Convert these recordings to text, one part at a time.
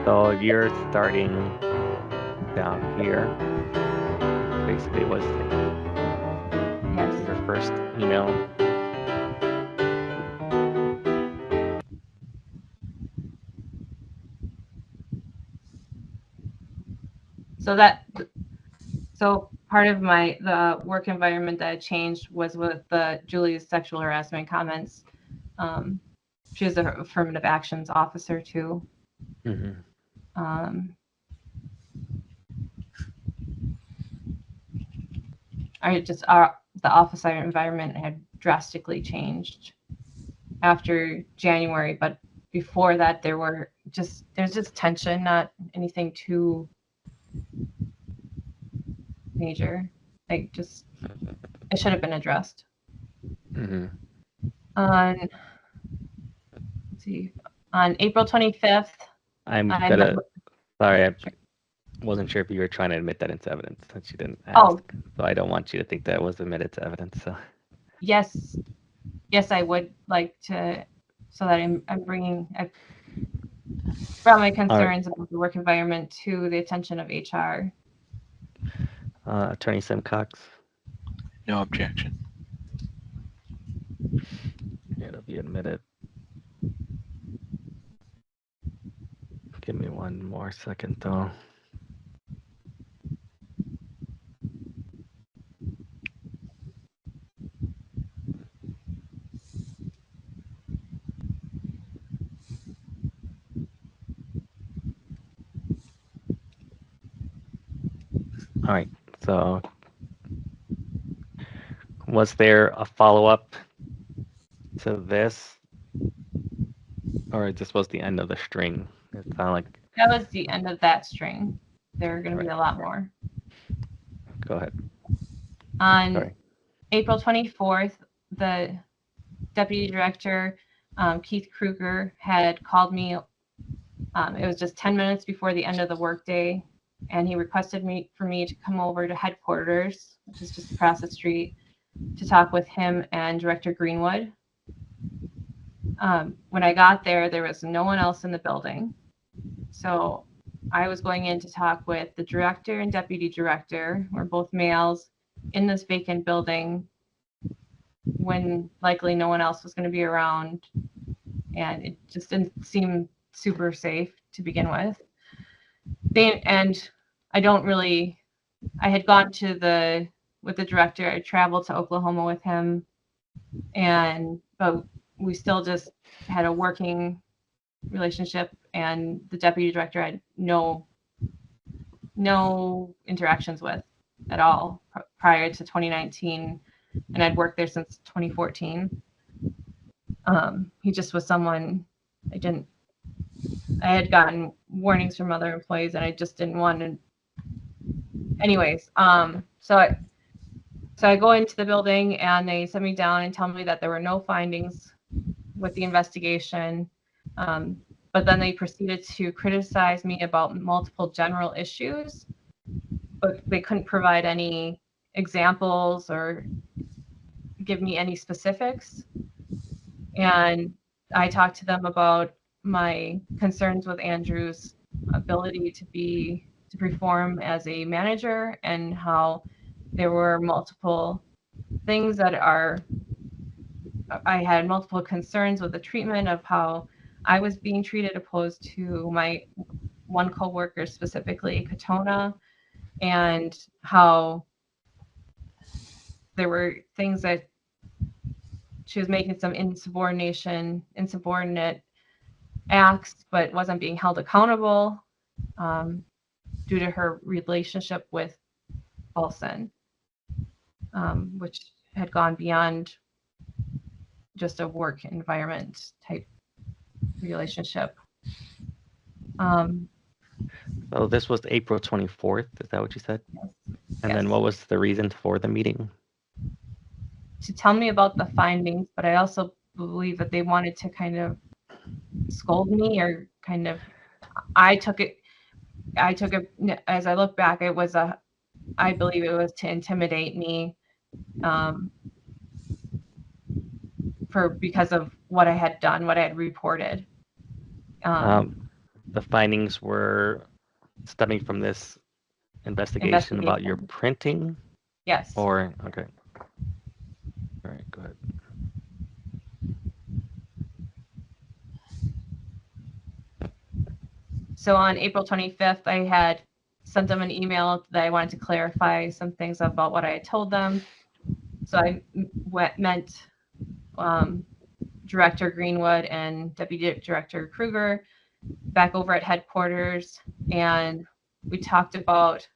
So you're starting down here. Basically was Yes. your first email. So part of the work environment that changed was with Julie's sexual harassment comments. She was an affirmative actions officer too. Mm-hmm. Um, the office environment had drastically changed after January, but before that there's just tension, not anything too major. Like just it should have been addressed. Mm-hmm. On let's see, on April 25th, I'm I met gonna. with, Sorry, I sure. wasn't sure if you were trying to admit that into evidence since you didn't Oh, ask. So I don't want you to think that was admitted to evidence. So. yes, yes, I would like to, so that I brought my All right. concerns about the work environment to the attention of HR. Attorney Simcox. No objection. It'll be admitted. Give me one more second, though. All right. So, was there a follow-up to this, or this was the end of the string? It sounded like. That was the end of that string. There are going to be Right. a lot more. Go ahead. On Sorry. April 24th, the deputy director, Keith Kruger, had called me. It was just 10 minutes before the end of the workday, and he requested for me to come over to headquarters, which is just across the street, to talk with him and Director Greenwood. When I got there, there was no one else in the building. So I was going in to talk with the director and deputy director, who are both males, in this vacant building when likely no one else was going to be around. And it just didn't seem super safe to begin with. And I don't really, I had gone with the director, I traveled to Oklahoma with him, but we still just had a working relationship, and the deputy director had no interactions with at all prior to 2019, and I'd worked there since 2014. He just was someone I had gotten warnings from other employees, and I just didn't want to. Anyways, so I go into the building, and they sit me down and tell me that there were no findings with the investigation. But then they proceeded to criticize me about multiple general issues, but they couldn't provide any examples or give me any specifics. And I talked to them about my concerns with Andrew's ability to perform as a manager, and how there were multiple things I had multiple concerns with the treatment of how I was being treated opposed to my one coworker, specifically Katona, and how there were things that she was making some insubordinate acts, but wasn't being held accountable due to her relationship with Olson, which had gone beyond just a work environment type relationship. So this was April 24th. Is that what you said? Yes. And Yes. then what was the reason for the meeting? To tell me about the findings, but I also believe that they wanted to kind of scold me, or kind of, I took it as I look back, I believe it was to intimidate me, because of what I had done, what I had reported. the findings were stemming from this investigation about your printing? Yes. Or, okay. All right, go ahead. So on April 25th, I had sent them an email that I wanted to clarify some things about what I had told them. So I met Director Greenwood and Deputy Director Kruger back over at headquarters, and we talked about,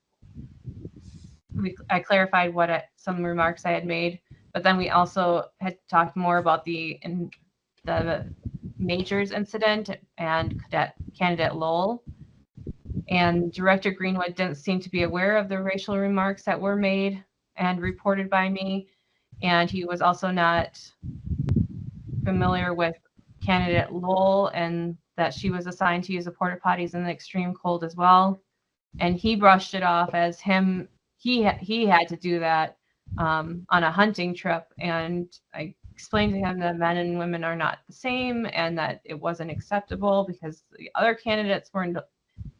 I clarified some remarks I had made, but then we also had talked more about the majors incident and candidate Lowell. And Director Greenwood didn't seem to be aware of the racial remarks that were made and reported by me. And he was also not familiar with candidate Lowell and that she was assigned to use the porta potties in the extreme cold as well. And he brushed it off as he had to do that on a hunting trip. And I explained to him that men and women are not the same and that it wasn't acceptable because the other candidates weren't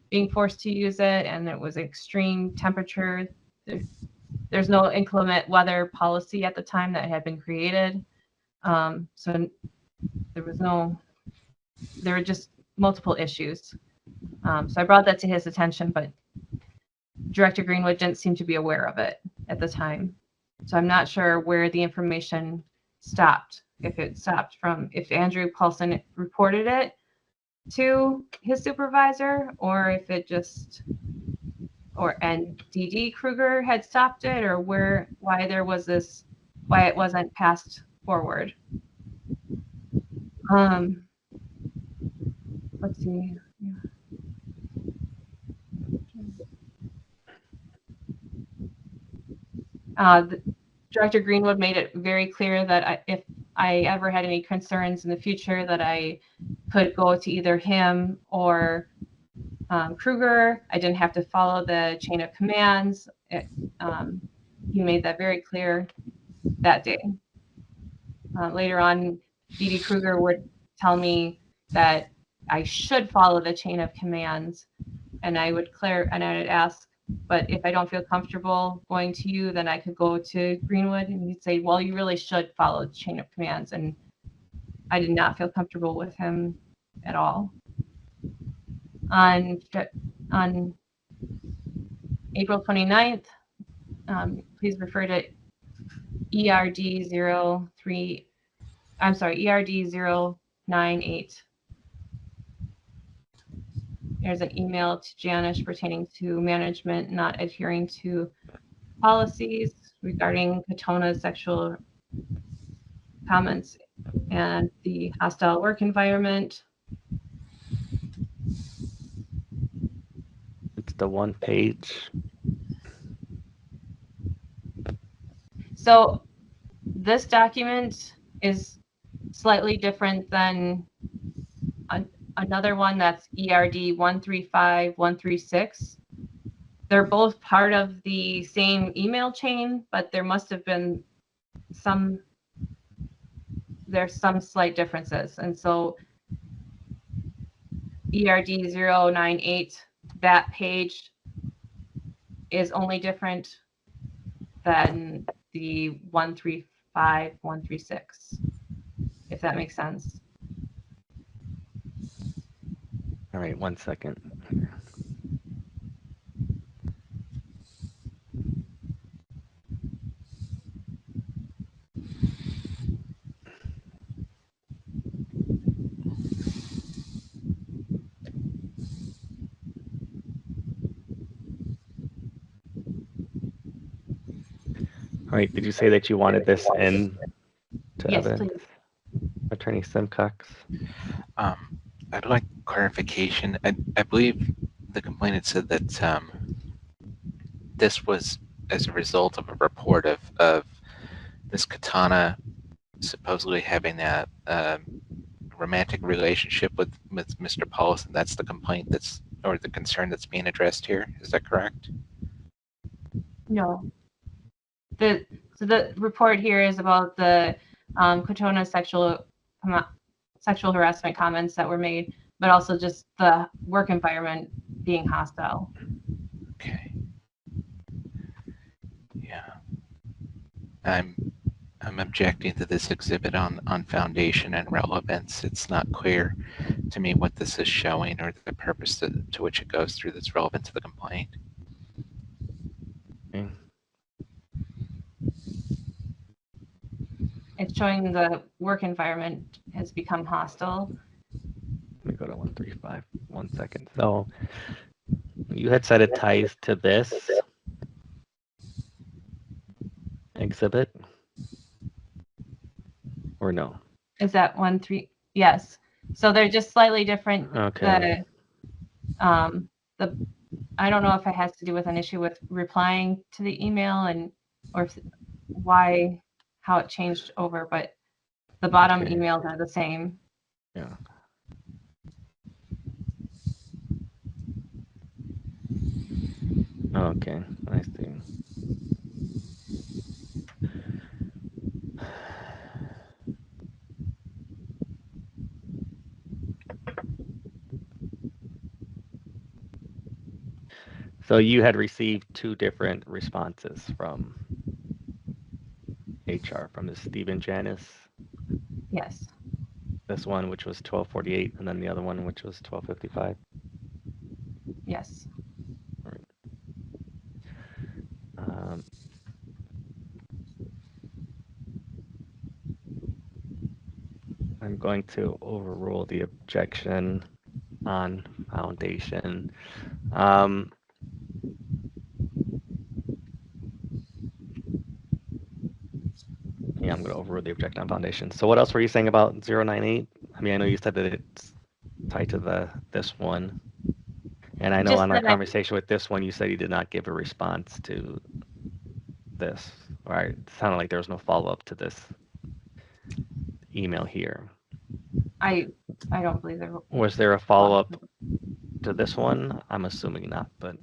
being forced to use it, and it was extreme temperature. There's no inclement weather policy at the time that had been created. So there were just multiple issues. So I brought that to his attention, but Director Greenwood didn't seem to be aware of it at the time. So I'm not sure where the information stopped. If Andrew Paulson reported it to his supervisor, or if it just, and DD Kruger had stopped it, or why it wasn't passed forward. Let's see. Director Greenwood made it very clear that if I ever had any concerns in the future, that I could go to either him or Kruger. I didn't have to follow the chain of commands. He made that very clear that day. Later on, DD Kruger would tell me that I should follow the chain of commands, and I would ask, but if I don't feel comfortable going to you, then I could go to Greenwood. And he'd say, well, you really should follow the chain of commands. And I did not feel comfortable with him at all. On April 29th, please refer to ERD 098. There's an email to Janish pertaining to management not adhering to policies regarding Katona's sexual comments and the hostile work environment. It's the one page. So this document is slightly different than another one that's ERD 135, 136. They're both part of the same email chain, but there must have been some slight differences. And so ERD 098, that page is only different than the 135, 136, if that makes sense. All right, 1 second. All right, did you say that you wanted this in to Yes, evidence? please. Attorney Simcox? I'd like clarification. I believe the complainant said that this was as a result of a report of this Katana supposedly having a romantic relationship with Mr. Paulson. That's the complaint or the concern that's being addressed here. Is that correct? No. So the report here is about the Katona sexual harassment comments that were made. but also just the work environment being hostile. Okay. Yeah. I'm objecting to this exhibit on foundation and relevance. It's not clear to me what this is showing or the purpose to which it goes through that's relevant to the complaint. Okay. It's showing the work environment has become hostile. Let me go to 135. 1 second. So you had said it ties to this exhibit, or no? Is that 1-3? Yes. So they're just slightly different. Okay. The I don't know if it has to do with an issue with replying to the email or how it changed over, but the bottom Okay. emails are the same. Yeah. Okay, I see. So you had received 2 different responses from HR, from this Stephen Janice. Yes. This one, which was 1248, and then the other one, which was 1255. Yes. All right. I'm going to overrule the objection on foundation. Yeah, I'm going to overrule the objection on foundation. So what else were you saying about 098? I mean, I know you said that it's tied to this one. And I know Just on our that conversation with this one, you said you did not give a response to this. Right? It sounded like there was no follow-up to this email here. I don't believe there Was there a follow-up to this one? I'm assuming not, but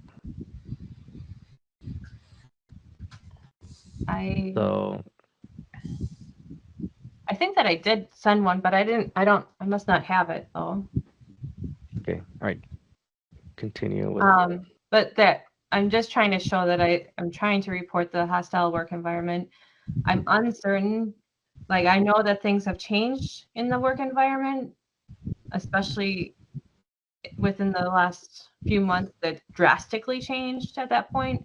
so I think that I did send one, but I must not have it though. okay, all right. Continue with But that I'm just trying to show that I'm trying to report the hostile work environment. I'm uncertain. Like I know that things have changed in the work environment, especially within the last few months that drastically changed at that point.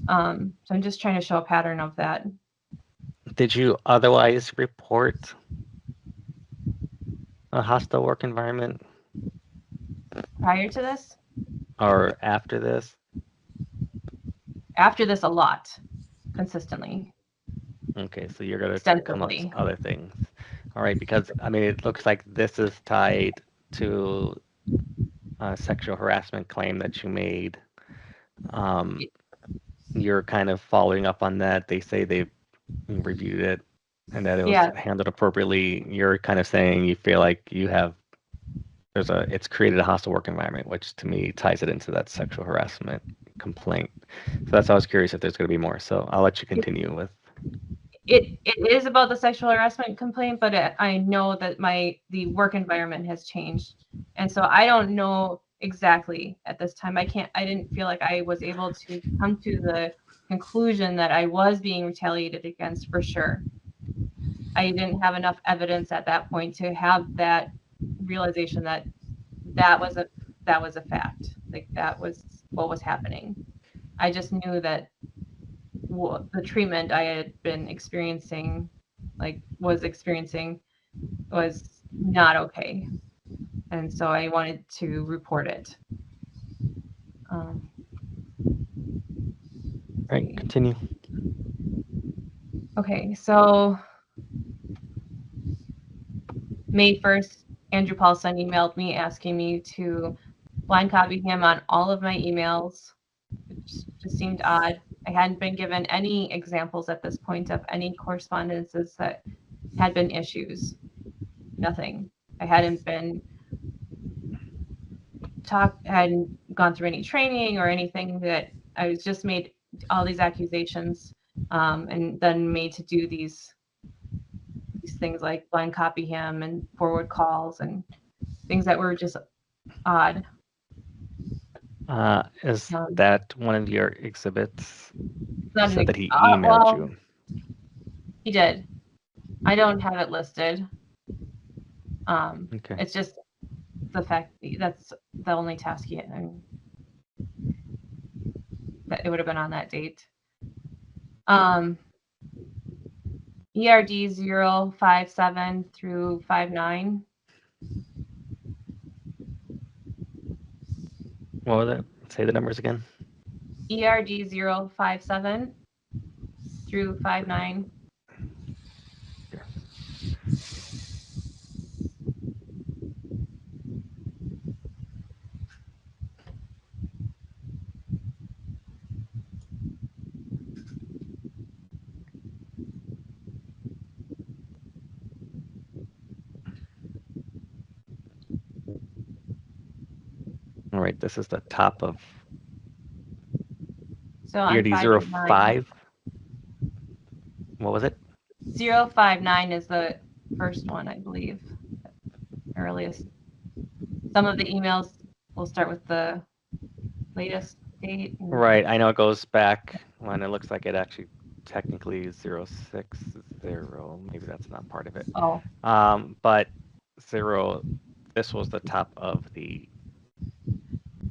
So I'm just trying to show a pattern of that. Did you otherwise report a hostile work environment Prior to this? or after this? After this, a lot, consistently. Okay, so you're going to come up with other things. All right, because I mean, it looks like this is tied to a sexual harassment claim that you made. You're kind of following up on that. They say they've reviewed it and that it was handled appropriately. You're kind of saying you feel like it's created a hostile work environment, which to me ties it into that sexual harassment complaint. So that's why I was curious if there's going to be more. So I'll let you continue with. It is about the sexual harassment complaint, but I know that the work environment has changed, and so I don't know exactly at this time. I didn't feel like I was able to come to the conclusion that I was being retaliated against for sure. I didn't have enough evidence at that point to have that realization that was a fact. Like that was what was happening. I just knew that the treatment I had been experiencing, was not okay. And so I wanted to report it. All right, continue. Okay, so May 1st, Andrew Paulson emailed me asking me to blind copy him on all of my emails, which just seemed odd. I hadn't been given any examples at this point of any correspondences that had been issues. Nothing. I hadn't gone through any training or anything. That I was just made all these accusations, and then made to do these things like blind copy him and forward calls and things that were just odd. Is that one of your exhibits? You Not said that he well, emailed you. he did. I don't have it listed. Okay. It's just the fact that's the only task he had. That it would have been on that date. ERD 057 through 59. What was it? Say the numbers again. ERD 057 through 59. Here. All right, this is the top of So on ERD 05. What was it? 059 is the first one, I believe. Earliest. Some of the emails will start with the latest date. Right, I know it goes back when it looks like it actually technically is 060. Maybe that's not part of it. Oh, But this was the top of the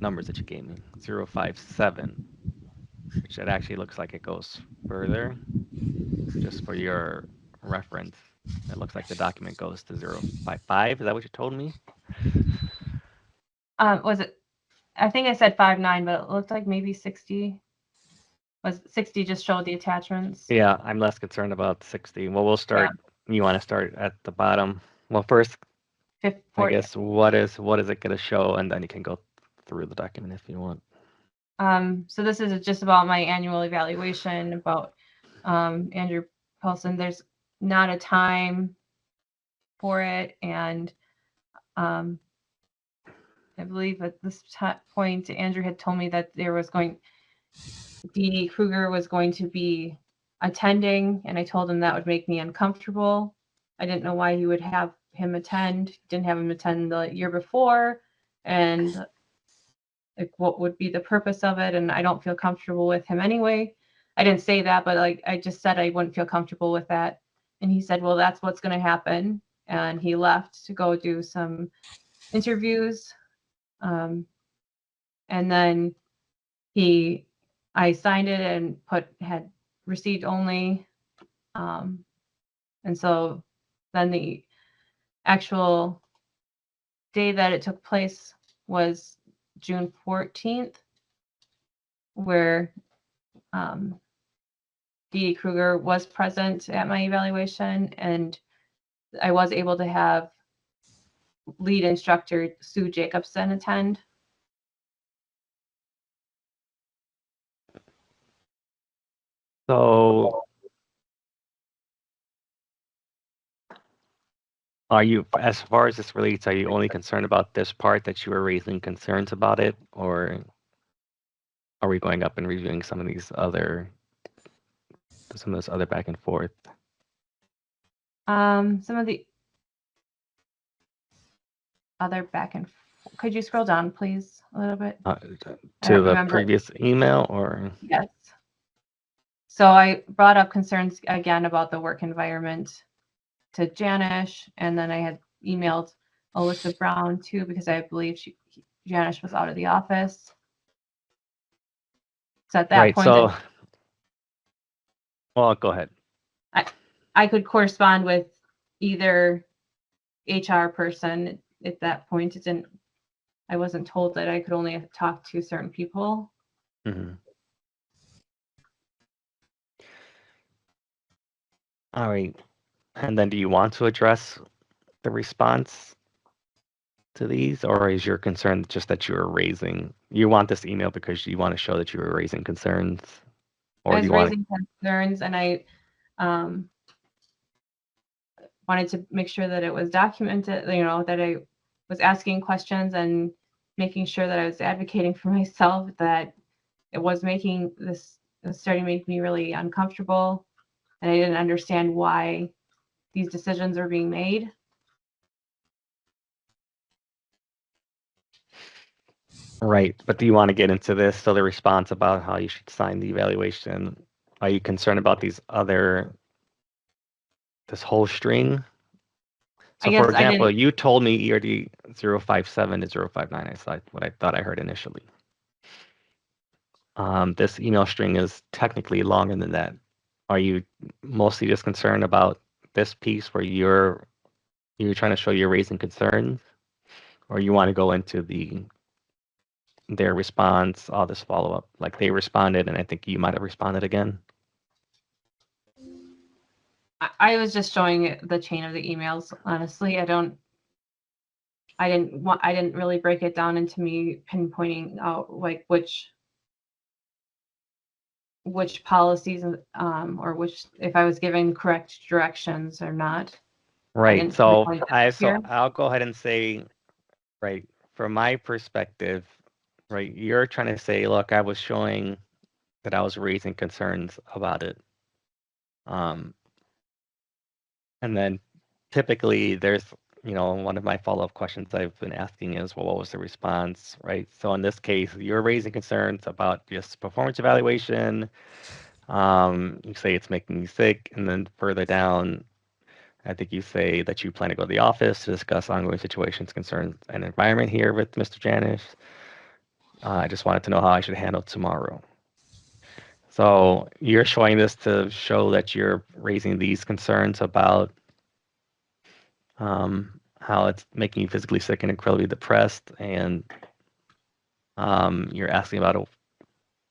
numbers that you gave me, 057, which it actually looks like it goes further. Just for your reference, it looks like the document goes to 055. Is that what you told me? was it? I think I said 59, but it looked like maybe 60. Was 60 just showed the attachments? Yeah, I'm less concerned about 60. Well, we'll start. Yeah. You want to start at the bottom. Well, first, I guess what is it going to show, and then you can go through the document if you want. So this is just about my annual evaluation about Andrew Paulson. There's not a time for it, and I believe at this point Andrew had told me that there was D. Kruger was going to be attending, and I told him that would make me uncomfortable. I didn't know why he would have him attend. Didn't have him attend the year before, and like what would be the purpose of it, and I don't feel comfortable with him anyway. I didn't say that, but like I just said I wouldn't feel comfortable with that. And he said, well, that's what's going to happen. And he left to go do some interviews. And then I signed it and had received only. And so then the actual day that it took place was June 14th, where D. Kruger was present at my evaluation, and I was able to have lead instructor Sue Jacobson attend. So are you, as far as this relates, are you only concerned about this part that you were raising concerns about it, or are we going up and reviewing some of this other back and forth? Some of the other back and forth. Could you scroll down, please, a little bit? To the previous email, or? Yes. So I brought up concerns again about the work environment to Janish, and then I had emailed Alyssa Brown too, because I believe Janish was out of the office. So at that point, so well, go ahead. I could correspond with either HR person at that point. I wasn't told that I could only talk to certain people. Mm-hmm. All right. And then do you want to address the response to these, or is your concern just that you want this email because you want to show that you were raising concerns? Or I was raising concerns, and I wanted to make sure that it was documented, that I was asking questions and making sure that I was advocating for myself, that it was starting to make me really uncomfortable, and I didn't understand why these decisions are being made. Right, but do you want to get into this? So the response about how you should sign the evaluation, are you concerned about this whole string? So I for guess I example, didn't. you told me ERD 057 to 059. I thought what I thought I heard initially. This email string is technically longer than that. Are you mostly just concerned about this piece where you're trying to show you're raising concerns, or you want to go into their response, all this follow up, like they responded, and I think you might have responded again. I was just showing the chain of the emails. Honestly, I didn't really break it down into me pinpointing out like which policies or which, if I was giving correct directions or not. Right. So here. I'll go ahead and say, right, from my perspective, right, you're trying to say, look, I was showing that I was raising concerns about it. And then typically there's, one of my follow-up questions I've been asking is, well, what was the response, right? So in this case, you're raising concerns about just performance evaluation. You say it's making you sick, and then further down, I think you say that you plan to go to the office to discuss ongoing situations, concerns, and environment here with Mr. Janish. I just wanted to know how I should handle tomorrow. So you're showing this to show that you're raising these concerns about how it's making you physically sick and incredibly depressed, and you're asking about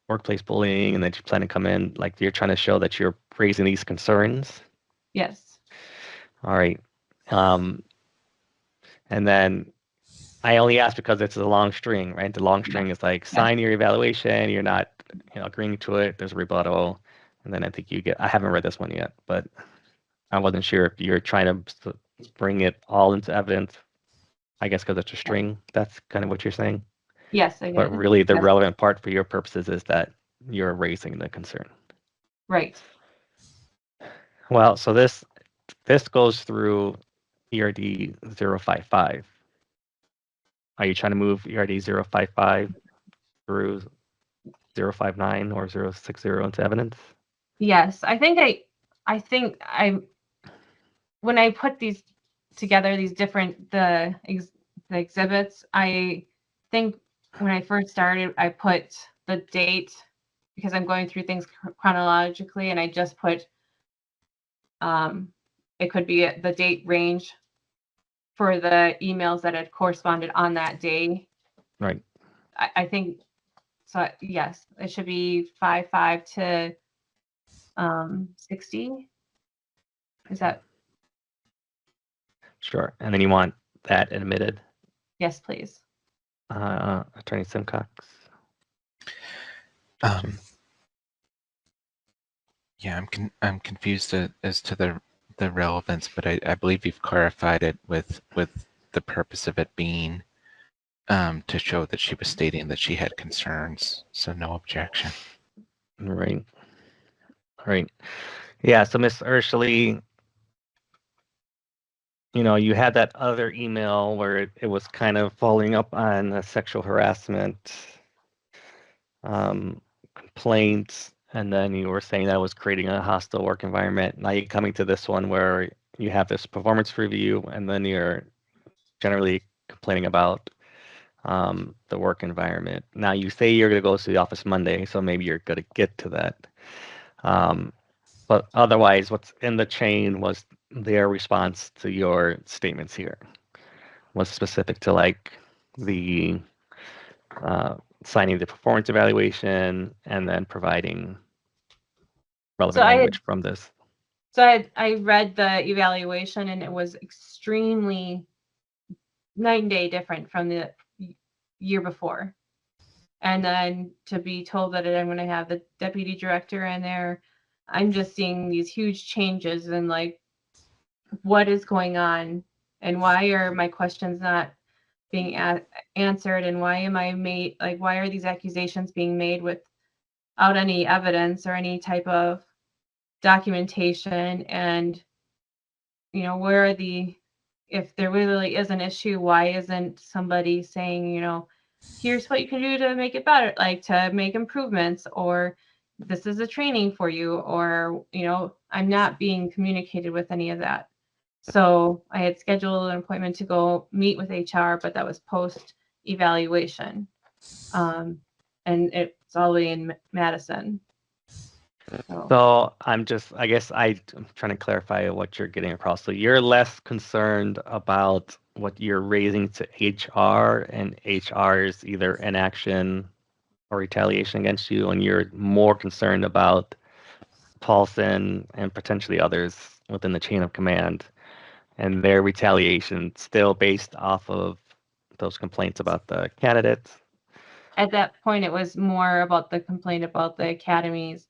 workplace bullying, and that you plan to come in, like you're trying to show that you're raising these concerns. Yes. All right. And then I only ask because it's a long string, right? The long string is like sign your evaluation, you're not agreeing to it, there's a rebuttal, and then I think I haven't read this one yet, but I wasn't sure if you're trying to bring it all into evidence. I guess because it's a string, that's kind of what you're saying. Yes, I did. But really the relevant part for your purposes is that you're raising the concern. Right. Well, so this goes through ERD 055. Are you trying to move ERD 055 through 059 or 060 into evidence? Yes, I think when I put these together, these different the exhibits, I think when I first started, I put the date because I'm going through things chronologically, and I just put it could be the date range for the emails that had corresponded on that day. Right. I think so. Yes, it should be 55 to 60. Is that? Sure. And then you want that admitted? Yes, please. Attorney Simcox. Yeah, I'm confused as to the relevance, but I believe you've clarified it with the purpose of it being to show that she was stating that she had concerns, so no objection. Right. Right. Yeah, so Ms. EIRSCHELE, you had that other email where it was kind of following up on a sexual harassment complaint, and then you were saying that was creating a hostile work environment. Now you're coming to this one where you have this performance review, and then you're generally complaining about the work environment. Now you say you're going to go to the office Monday, so maybe you're going to get to that. But otherwise, what's in the chain was their response to your statements here was specific to like the signing the performance evaluation and then providing relevant language from this. So I read the evaluation, and it was extremely night and day different from the year before. And then to be told that I'm going to have the deputy director in there, I'm just seeing these huge changes in like what is going on, and why are my questions not being answered, and why are these accusations being made without any evidence or any type of documentation? And where are if there really is an issue, why isn't somebody saying, here's what you can do to make it better, like to make improvements, or this is a training for you, or, you know, I'm not being communicated with any of that. So I had scheduled an appointment to go meet with HR, but that was post evaluation. And it's all the way in Madison. So I'm trying to clarify what you're getting across. So you're less concerned about what you're raising to HR, and HR is either inaction or retaliation against you, and you're more concerned about Paulson and potentially others within the chain of command and their retaliation still based off of those complaints about the candidates. At that point, it was more about the complaint about the academies,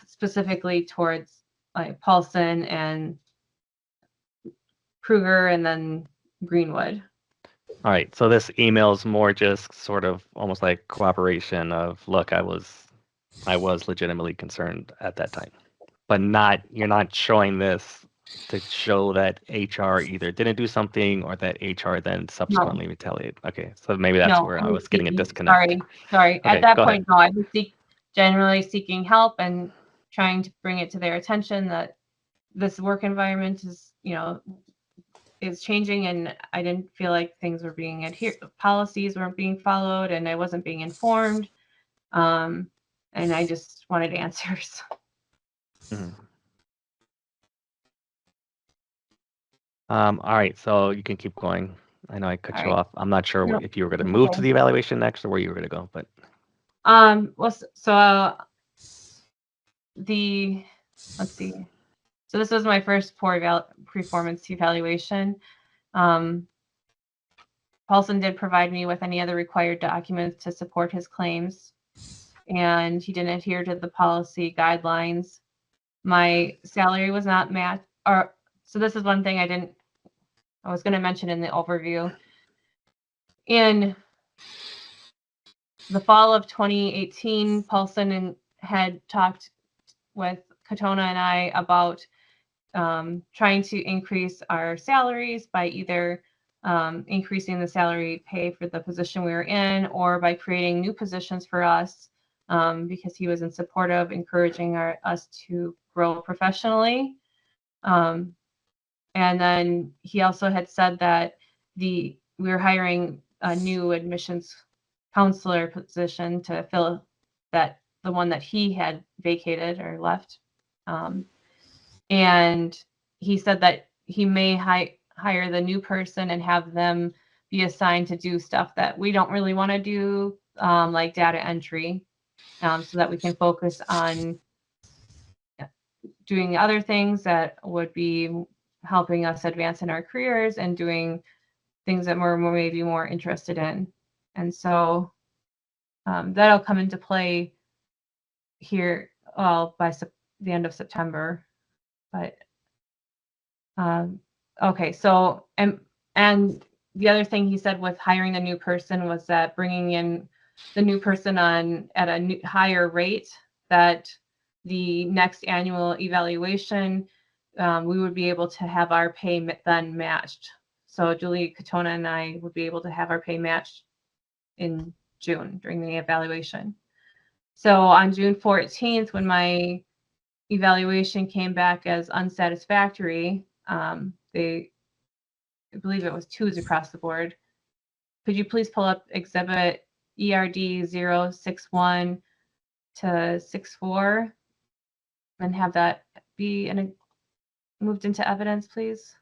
specifically towards like Paulson and Kruger and then Greenwood. All right, so this email is more just sort of almost like cooperation of, look, I was legitimately concerned at that time, but you're not showing this to show that HR either didn't do something or that HR then subsequently retaliated. Okay, so maybe that's where I was getting a disconnect. Sorry. Okay, at that point, no, I was generally seeking help and trying to bring it to their attention that this work environment is, you know, is changing, and I didn't feel like things were being policies weren't being followed, and I wasn't being informed. And I just wanted answers. Mm-hmm. All right, so you can keep going. I know I cut you off. I'm not sure if you were going to move to the evaluation next or where you were going to go, but. Well, so let's see. So this was my first performance evaluation. Paulson did provide me with any other required documents to support his claims, and he didn't adhere to the policy guidelines. My salary was not matched. So this is one thing I was going to mention in the overview. In the fall of 2018, Paulson had talked with Katona and I about trying to increase our salaries by either increasing the salary pay for the position we were in, or by creating new positions for us, because he was in support of encouraging us to grow professionally. And then he also had said that we were hiring a new admissions counselor position to fill the one that he had vacated or left. And he said that he may hire the new person and have them be assigned to do stuff that we don't really want to do, like data entry, so that we can focus on doing other things that would be helping us advance in our careers and doing things that we're maybe more interested in. And so that'll come into play here by the end of September. But okay, so and the other thing he said with hiring the new person was that bringing in the new person on at a higher rate, that the next annual evaluation, we would be able to have our pay then matched. So Julie Katona and I would be able to have our pay matched in June during the evaluation. So on June 14th, when my evaluation came back as unsatisfactory, I believe it was 2s across the board. Could you please pull up exhibit ERD 061 to 64 and have that be moved into evidence, please?